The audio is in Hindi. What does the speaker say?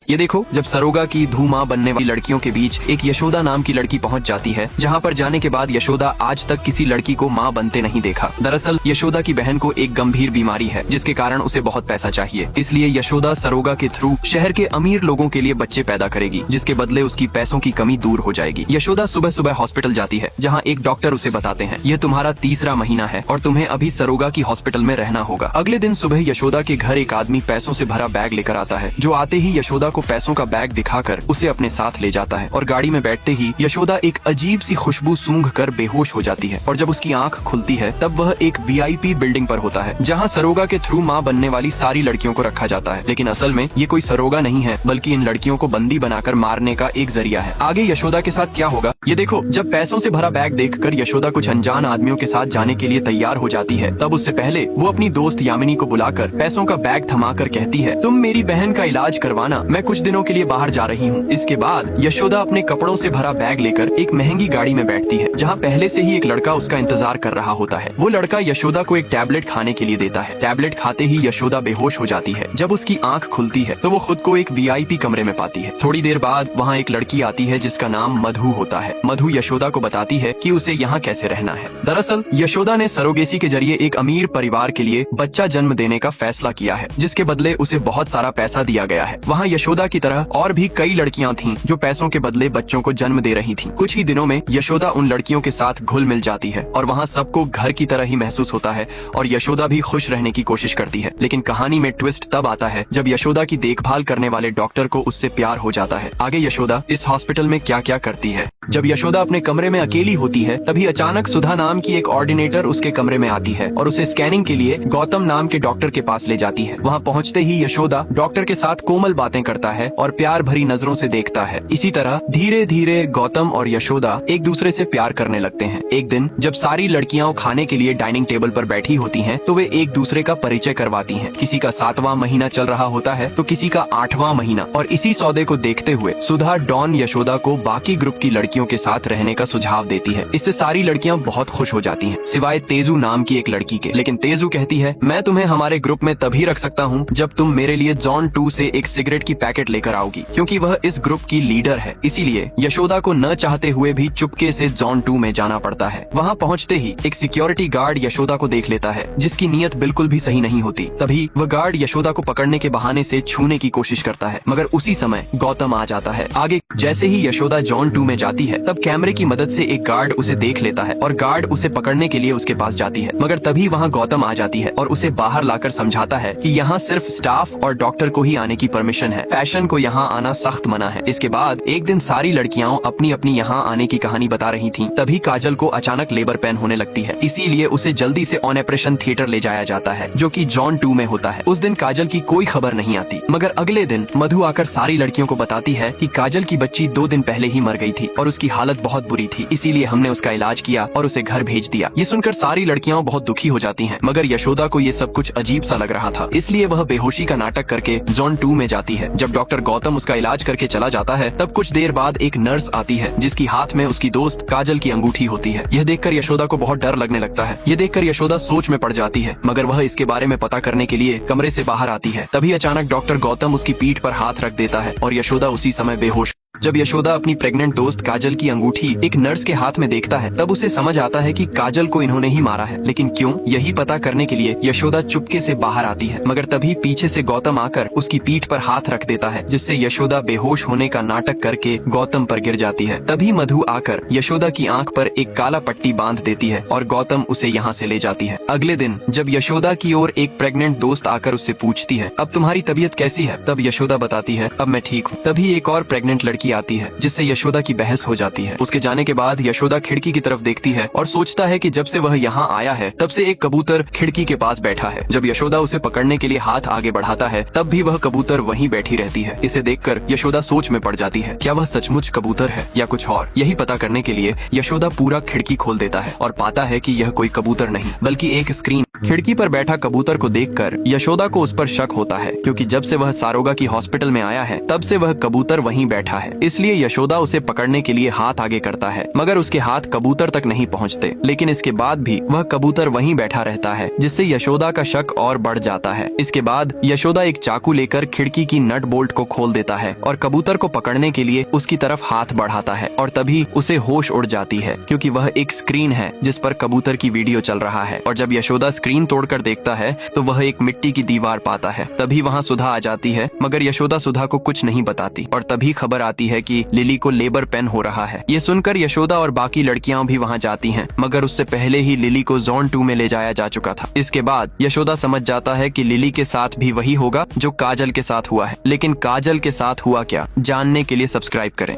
ये देखो, जब सरोगा की धूमा बनने वाली लड़कियों के बीच एक यशोदा नाम की लड़की पहुंच जाती है, जहां पर जाने के बाद यशोदा आज तक किसी लड़की को मां बनते नहीं देखा। दरअसल यशोदा की बहन को एक गंभीर बीमारी है, जिसके कारण उसे बहुत पैसा चाहिए। इसलिए यशोदा सरोगा के थ्रू शहर के अमीर लोगों के लिए बच्चे पैदा करेगी, जिसके बदले उसकी पैसों की कमी दूर हो जाएगी। यशोदा सुबह सुबह हॉस्पिटल जाती है, जहाँ एक डॉक्टर उसे बताते हैं, यह तुम्हारा तीसरा महीना है और तुम्हें अभी सरोगा की हॉस्पिटल में रहना होगा। अगले दिन सुबह यशोदा के घर एक आदमी पैसों से भरा बैग लेकर आता है, जो आते ही यशोदा को पैसों का बैग दिखाकर उसे अपने साथ ले जाता है। और गाड़ी में बैठते ही यशोदा एक अजीब सी खुशबू सूंघ कर बेहोश हो जाती है, और जब उसकी आंख खुलती है तब वह एक VIP बिल्डिंग पर होता है, जहां सरोगा के थ्रू मां बनने वाली सारी लड़कियों को रखा जाता है। लेकिन असल में ये कोई सरोगा नहीं है, बल्कि इन लड़कियों को बंदी बनाकर मारने का एक जरिया है। आगे यशोदा के साथ क्या होगा ये देखो। जब पैसों से भरा बैग देखकर यशोदा कुछ अनजान आदमियों के साथ जाने के लिए तैयार हो जाती है, तब उससे पहले वो अपनी दोस्त यामिनी को बुलाकर पैसों का बैग थमाकर कहती है, तुम मेरी बहन का इलाज करवाना, मैं कुछ दिनों के लिए बाहर जा रही हूँ। इसके बाद यशोदा अपने कपड़ों से भरा बैग लेकर एक महंगी गाड़ी में बैठती है, जहाँ पहले से ही एक लड़का उसका इंतजार कर रहा होता है। वो लड़का यशोदा को एक टैबलेट खाने के लिए देता है। टैबलेट खाते ही यशोदा बेहोश हो जाती है। जब उसकी आंख खुलती है तो वो खुद को एक VIP कमरे में पाती है। थोड़ी देर बाद वहाँ एक लड़की आती है, जिसका नाम मधु होता है। मधु यशोदा को बताती है कि उसे यहाँ कैसे रहना है। दरअसल यशोदा ने सरोगेसी के जरिए एक अमीर परिवार के लिए बच्चा जन्म देने का फैसला किया है, जिसके बदले उसे बहुत सारा पैसा दिया गया है। वहाँ यशोदा की तरह और भी कई लड़कियाँ थीं जो पैसों के बदले बच्चों को जन्म दे रही थीं। कुछ ही दिनों में यशोदा उन लड़कियों के साथ घुल मिल जाती है और वहाँ सबको घर की तरह ही महसूस होता है, और यशोदा भी खुश रहने की कोशिश करती है। लेकिन कहानी में ट्विस्ट तब आता है जब यशोदा की देखभाल करने वाले डॉक्टर को उससे प्यार हो जाता है। आगे यशोदा इस हॉस्पिटल में क्या क्या करती है। जब यशोदा अपने कमरे में अकेली होती है, तभी अचानक सुधा नाम की एक ऑर्डिनेटर उसके कमरे में आती है और उसे स्कैनिंग के लिए गौतम नाम के डॉक्टर के पास ले जाती है। वहाँ पहुँचते ही यशोदा डॉक्टर के साथ कोमल बातें करता है और प्यार भरी नजरों से देखता है। इसी तरह धीरे धीरे गौतम और यशोदा एक दूसरे से प्यार करने लगते हैं। एक दिन जब सारी लड़कियां खाने के लिए डाइनिंग टेबल पर बैठी होती हैं, तो वे एक दूसरे का परिचय करवाती हैं। किसी का 7वां महीना चल रहा होता है तो किसी का 8वां महीना। और इसी सौदे को देखते हुए सुधा डॉन यशोदा को बाकी ग्रुप की लड़कियों के साथ रहने का सुझाव देती है। इससे सारी लड़कियां बहुत खुश हो जाती हैं, सिवाय तेजू नाम की एक लड़की के। लेकिन तेजू कहती है, मैं तुम्हें हमारे ग्रुप में तभी रख सकता हूँ जब तुम मेरे लिए जॉन 2 से एक सिगरेट की पैकेट लेकर आओगी, क्योंकि वह इस ग्रुप की लीडर है। इसीलिए यशोदा को न चाहते हुए भी चुपके से जॉन 2 में जाना पड़ता है। वहाँ पहुँचते ही एक सिक्योरिटी गार्ड यशोदा को देख लेता है, जिसकी नीयत बिल्कुल भी सही नहीं होती। तभी वह गार्ड यशोदा को पकड़ने के बहाने से छूने की कोशिश करता है, मगर उसी समय गौतम आ जाता है। आगे जैसे ही यशोदा जॉन 2 में जाती है, तब कैमरे की मदद से एक गार्ड उसे देख लेता है और गार्ड उसे पकड़ने के लिए उसके पास जाती है। मगर तभी वहाँ गौतम आ जाती है और उसे बाहर लाकर समझाता है कि यहाँ सिर्फ स्टाफ और डॉक्टर को ही आने की परमिशन है, फैशन को यहाँ आना सख्त मना है। इसके बाद एक दिन सारी लड़कियां अपनी अपनी यहाँ आने की कहानी बता रही थीं। तभी काजल को अचानक लेबर पेन होने लगती है, इसीलिए उसे जल्दी से ऑन ऑपरेशन थिएटर ले जाया जाता है, जो कि जॉन 2 में होता है। उस दिन काजल की कोई खबर नहीं आती, मगर अगले दिन मधु आकर सारी लड़कियों को बताती है कि काजल की बच्ची 2 दिन पहले ही मर गई थी और उसकी हालत बहुत बुरी थी, इसीलिए हमने उसका इलाज किया और उसे घर भेज दिया। ये सुनकर सारी लड़कियां बहुत दुखी हो जाती हैं, मगर यशोदा को ये सब कुछ अजीब सा लग रहा था, इसलिए वह बेहोशी का नाटक करके जॉन 2 में जाती है। जब डॉक्टर गौतम उसका इलाज करके चला जाता है, तब कुछ देर बाद एक नर्स आती है, जिसकी हाथ में उसकी दोस्त काजल की अंगूठी होती है। यह देखकर यशोदा को बहुत डर लगने लगता है। यह देखकर यशोदा सोच में पड़ जाती है, मगर वह इसके बारे में पता करने के लिए कमरे से बाहर आती है। तभी अचानक डॉक्टर गौतम उसकी पीठ पर हाथ रख देता है और यशोदा उसी समय बेहोश। जब यशोदा अपनी प्रेग्नेंट दोस्त काजल की अंगूठी एक नर्स के हाथ में देखता है, तब उसे समझ आता है कि काजल को इन्होंने ही मारा है। लेकिन क्यों, यही पता करने के लिए यशोदा चुपके से बाहर आती है, मगर तभी पीछे से गौतम आकर उसकी पीठ पर हाथ रख देता है, जिससे यशोदा बेहोश होने का नाटक करके गौतम पर गिर जाती है। तभी मधु आकर यशोदा की आंख पर एक काला पट्टी बांध देती है और गौतम उसे यहाँ से ले जाती है। अगले दिन जब यशोदा की ओर एक प्रेग्नेंट दोस्त आकर उससे पूछती है, अब तुम्हारी तबीयत कैसी है, तब यशोदा बताती है, अब मैं ठीक हूँ। तभी एक और प्रेग्नेंट लड़की आती है, जिससे यशोदा की बहस हो जाती है। उसके जाने के बाद यशोदा खिड़की की तरफ देखती है और सोचता है कि जब से वह यहाँ आया है, तब से एक कबूतर खिड़की के पास बैठा है। जब यशोदा उसे पकड़ने के लिए हाथ आगे बढ़ाता है, तब भी वह कबूतर वहीं बैठी रहती है। इसे देखकर यशोदा सोच में पड़ जाती है, क्या वह सचमुच कबूतर है या कुछ और। यही पता करने के लिए यशोदा पूरा खिड़की खोल देता है और पाता है कि यह कोई कबूतर नहीं, बल्कि एक स्क्रीन। खिड़की पर बैठा कबूतर को देखकर यशोदा को उस पर शक होता है, क्योंकि जब से वह सारोगा की हॉस्पिटल में आया है, तब से वह कबूतर वहीं बैठा है। इसलिए यशोदा उसे पकड़ने के लिए हाथ आगे करता है, मगर उसके हाथ कबूतर तक नहीं पहुंचते। लेकिन इसके बाद भी वह कबूतर वहीं बैठा रहता है, जिससे यशोदा का शक और बढ़ जाता है। इसके बाद यशोदा एक चाकू लेकर खिड़की की नट बोल्ट को खोल देता है और कबूतर को पकड़ने के लिए उसकी तरफ हाथ बढ़ाता है, और तभी उसे होश उड़ जाती है, क्योंकि वह एक स्क्रीन है जिस पर कबूतर की वीडियो चल रहा है। और जब यशोदा स्क्रीन तोड़कर देखता है तो वह एक मिट्टी की दीवार पाता है। तभी वहाँ सुधा आ जाती है, मगर यशोदा सुधा को कुछ नहीं बताती, और तभी खबर आती है कि लिली को लेबर पेन हो रहा है। ये सुनकर यशोदा और बाकी लड़कियां भी वहाँ जाती हैं, मगर उससे पहले ही लिली को जोन 2 में ले जाया जा चुका था। इसके बाद यशोदा समझ जाता है कि लिली के साथ भी वही होगा जो काजल के साथ हुआ है। लेकिन काजल के साथ हुआ क्या, जानने के लिए सब्सक्राइब करें।